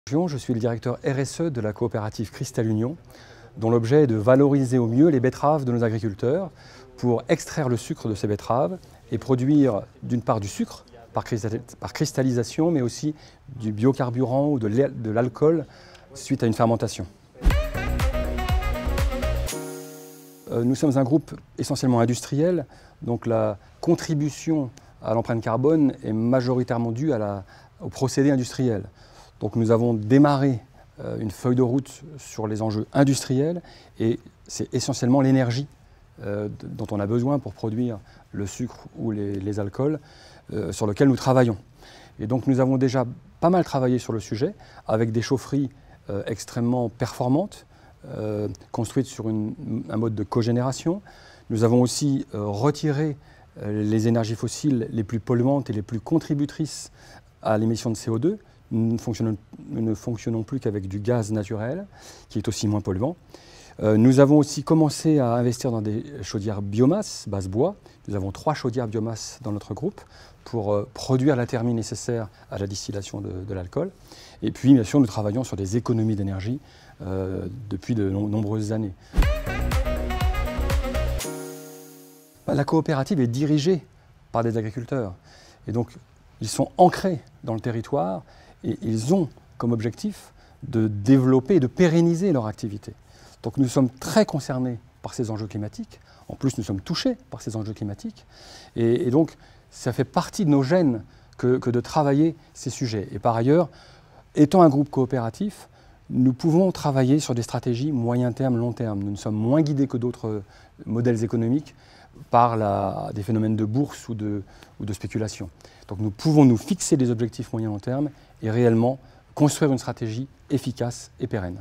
Je suis le directeur RSE de la coopérative Cristal Union, dont l'objet est de valoriser au mieux les betteraves de nos agriculteurs pour extraire le sucre de ces betteraves et produire d'une part du sucre par cristallisation, mais aussi du biocarburant ou de l'alcool suite à une fermentation. Nous sommes un groupe essentiellement industriel, donc la contribution à l'empreinte carbone est majoritairement due au procédé industriel. Donc nous avons démarré une feuille de route sur les enjeux industriels et c'est essentiellement l'énergie dont on a besoin pour produire le sucre ou les alcools sur lequel nous travaillons. Et donc nous avons déjà pas mal travaillé sur le sujet avec des chaufferies extrêmement performantes, construites sur un mode de cogénération. Nous avons aussi retiré les énergies fossiles les plus polluantes et les plus contributrices à l'émission de CO2. Nous ne fonctionnons plus qu'avec du gaz naturel, qui est aussi moins polluant. Nous avons aussi commencé à investir dans des chaudières biomasse, base bois. Nous avons 3 chaudières biomasse dans notre groupe pour produire la thermie nécessaire à la distillation de l'alcool. Et puis, bien sûr, nous travaillons sur des économies d'énergie depuis de nombreuses années. La coopérative est dirigée par des agriculteurs. Et donc, ils sont ancrés dans le territoire et ils ont comme objectif de développer et de pérenniser leur activité. Donc nous sommes très concernés par ces enjeux climatiques. En plus, nous sommes touchés par ces enjeux climatiques. Et donc, ça fait partie de nos gènes que de travailler ces sujets. Et par ailleurs, étant un groupe coopératif, nous pouvons travailler sur des stratégies moyen terme, long terme. Nous sommes moins guidés que d'autres modèles économiques par des phénomènes de bourse ou de spéculation. Donc nous pouvons nous fixer des objectifs moyen long terme et réellement construire une stratégie efficace et pérenne.